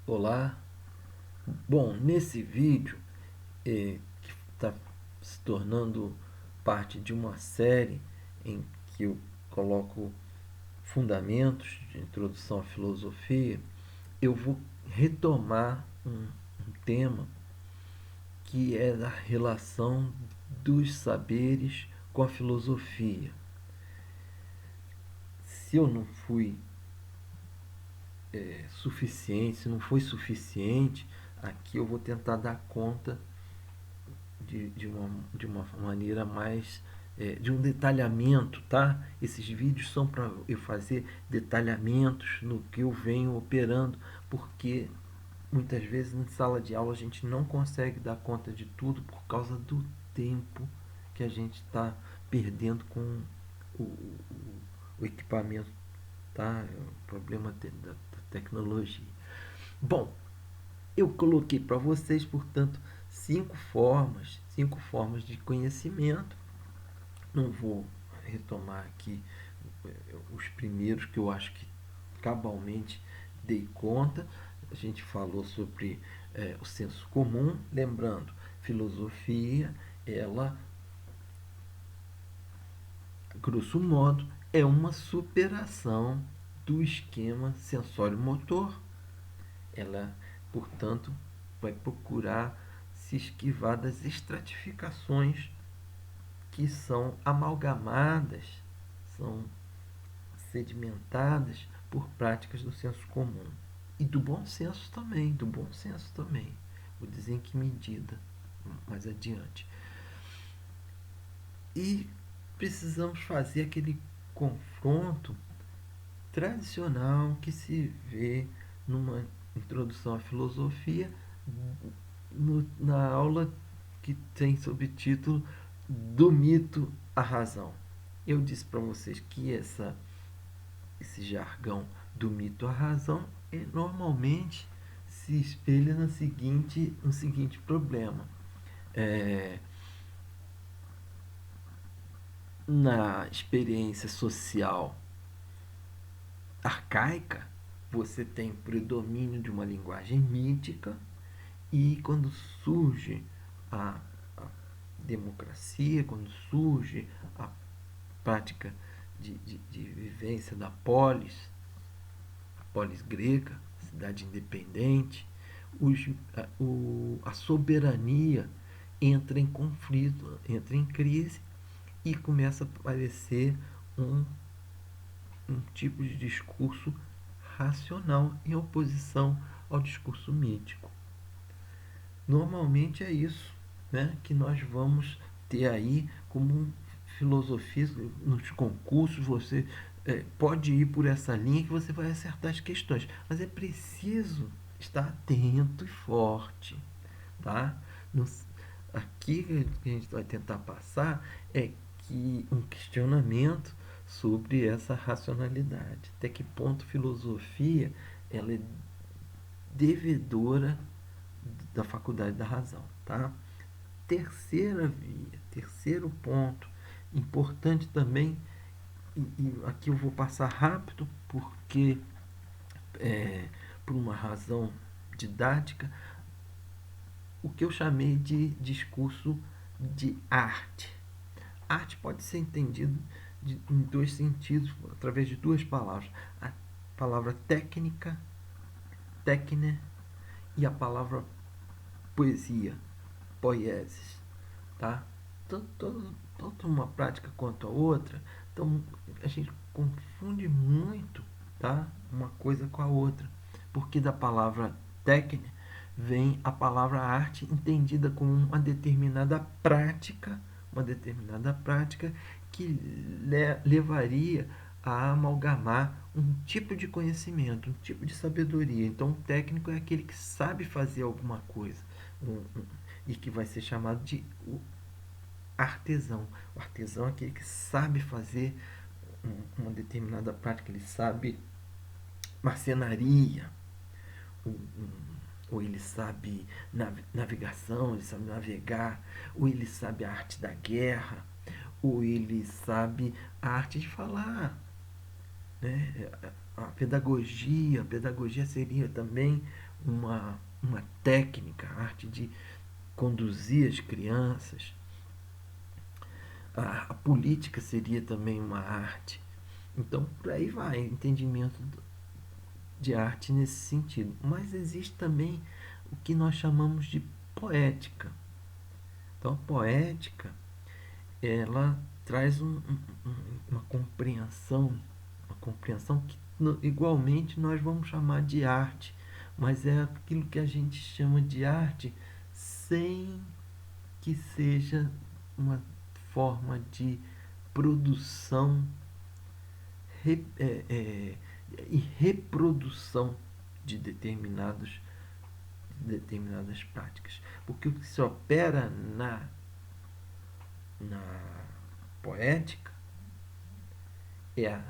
Olá, bom, nesse vídeo que está se tornando parte de uma série em que eu coloco fundamentos de introdução à filosofia, eu vou retomar um tema que é a relação dos saberes com a filosofia. Se eu não fui suficiente, se não foi suficiente, aqui eu vou tentar dar conta de uma maneira mais de um detalhamento, tá? Esses vídeos são para eu fazer detalhamentos no que eu venho operando, porque muitas vezes em sala de aula a gente não consegue dar conta de tudo por causa do tempo que a gente está perdendo com o, o, o equipamento, tá? É um problema da tecnologia. Bom, eu coloquei para vocês, portanto, cinco formas de conhecimento. Não vou retomar aqui os primeiros que eu acho que cabalmente dei conta. A gente falou sobre o senso comum, lembrando, filosofia, ela, grosso modo, é uma superação do esquema sensório-motor. Ela, portanto, vai procurar se esquivar das estratificações que são amalgamadas, são sedimentadas por práticas do senso comum e do bom senso também, do bom senso também. Vou dizer em que medida mais adiante. E precisamos fazer aquele confronto tradicional que se vê numa introdução à filosofia, na aula que tem subtítulo Do Mito à Razão. Eu disse para vocês que esse jargão do mito à razão normalmente se espelha no seguinte problema. É, na experiência social arcaica, você tem predomínio de uma linguagem mítica, e quando surge a democracia, quando surge a prática de vivência da a polis grega, cidade independente, a soberania entra em conflito, entra em crise e começa a aparecer um, um tipo de discurso racional em oposição ao discurso mítico. Normalmente é isso, né, que nós vamos ter aí como filosofia nos concursos. Você pode ir por essa linha que você vai acertar as questões, mas é preciso estar atento e forte, tá? Aqui que a gente vai tentar passar é que um questionamento sobre essa racionalidade, até que ponto filosofia ela é devedora da faculdade da razão, tá? Terceira via, terceiro ponto importante também, e aqui eu vou passar rápido porque por uma razão didática, o que eu chamei de discurso de arte. Arte pode ser entendido em dois sentidos, através de duas palavras: a palavra técnica, técne, e a palavra poesia, poieses, tá? Tanto uma prática quanto a outra, então a gente confunde muito, tá? Uma coisa com a outra, porque da palavra técnica vem a palavra arte entendida como uma determinada prática que levaria a amalgamar um tipo de conhecimento, um tipo de sabedoria. Então, o técnico é aquele que sabe fazer alguma coisa, e que vai ser chamado de artesão. O artesão é aquele que sabe fazer uma determinada prática, ele sabe marcenaria, ou ele sabe navegação, ele sabe navegar, ou ele sabe a arte da guerra, ou ele sabe a arte de falar, né? A pedagogia seria também uma técnica, a arte de conduzir as crianças. A política seria também uma arte. Então, por aí vai, entendimento de arte nesse sentido. Mas existe também o que nós chamamos de poética. Então, a poética, ela traz uma compreensão que igualmente nós vamos chamar de arte, mas é aquilo que a gente chama de arte sem que seja uma forma de produção e reprodução de determinadas práticas. Porque o que se opera na poética é a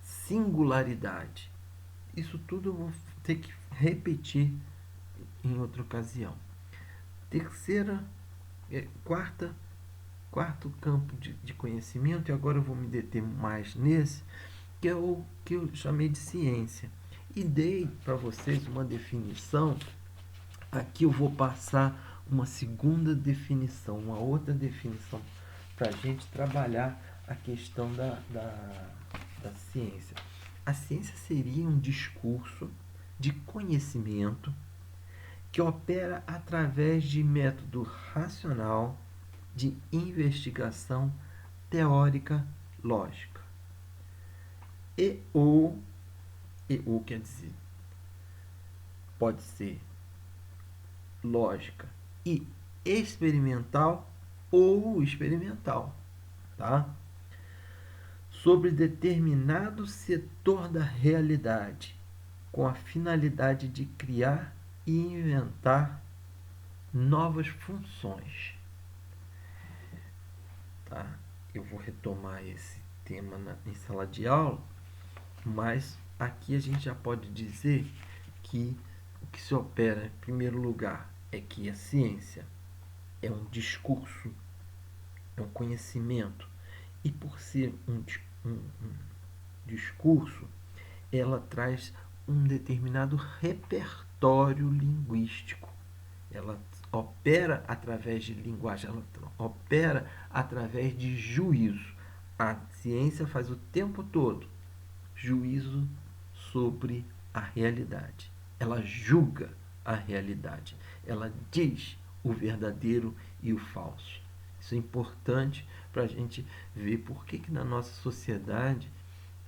singularidade. Isso tudo eu vou ter que repetir em outra ocasião. Quarto campo de conhecimento, e agora eu vou me deter mais nesse, que é o que eu chamei de ciência. E dei para vocês uma definição. Aqui eu vou passar uma segunda definição, uma outra definição, para a gente trabalhar a questão da ciência. A ciência seria um discurso de conhecimento que opera através de método racional de investigação teórica lógica. E/ou quer dizer, pode ser lógica e experimental ou experimental, tá? Sobre determinado setor da realidade, com a finalidade de criar e inventar novas funções. Tá? Eu vou retomar esse tema em sala de aula, mas aqui a gente já pode dizer que o que se opera, em primeiro lugar, é que a ciência é um discurso, é um conhecimento, e por ser um discurso, ela traz um determinado repertório linguístico. Ela opera através de linguagem, ela opera através de juízo. A ciência faz o tempo todo juízo sobre a realidade. Ela julga a realidade. Ela diz o verdadeiro e o falso. Isso é importante para a gente ver por que na nossa sociedade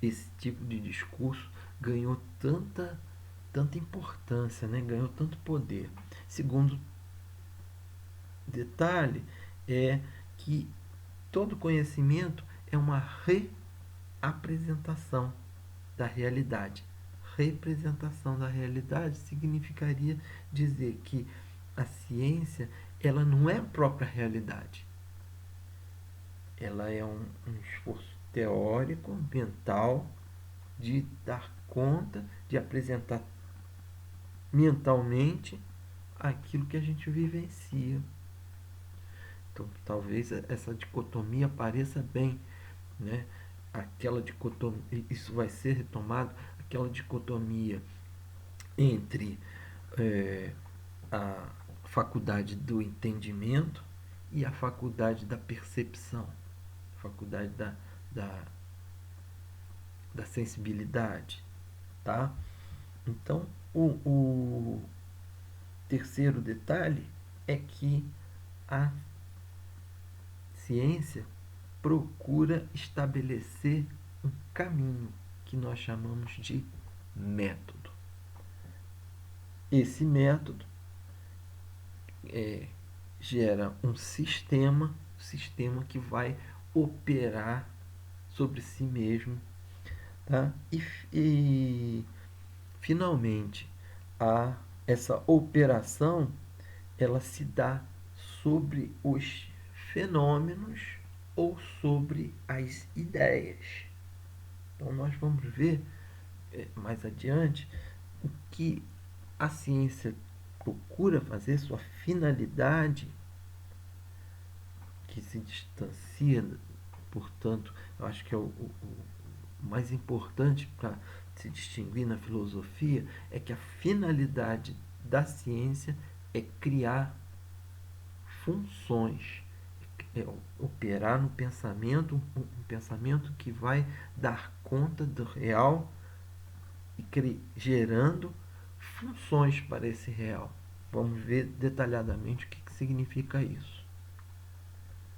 esse tipo de discurso ganhou tanta importância, né? Ganhou tanto poder. Segundo detalhe é que todo conhecimento é uma reapresentação da realidade. Representação da realidade significaria dizer que a ciência, ela não é a própria realidade. Ela é um esforço teórico, mental, de dar conta, de apresentar mentalmente aquilo que a gente vivencia. Então, talvez essa dicotomia pareça bem, né? Aquela dicotomia, isso vai ser retomado, aquela dicotomia entre a faculdade do entendimento e a faculdade da percepção, a faculdade da sensibilidade, tá? Então, o terceiro detalhe é que a ciência procura estabelecer um caminho que nós chamamos de método. Esse método gera um sistema que vai operar sobre si mesmo, tá? E finalmente, essa operação ela se dá sobre os fenômenos ou sobre as ideias. Então nós vamos ver mais adiante o que a ciência procura fazer, sua finalidade, que se distancia, portanto, eu acho que é o mais importante para se distinguir na filosofia é que a finalidade da ciência é criar funções, é operar no pensamento, um pensamento que vai dar conta do real e gerando funções para esse real. Vamos ver detalhadamente o que significa isso.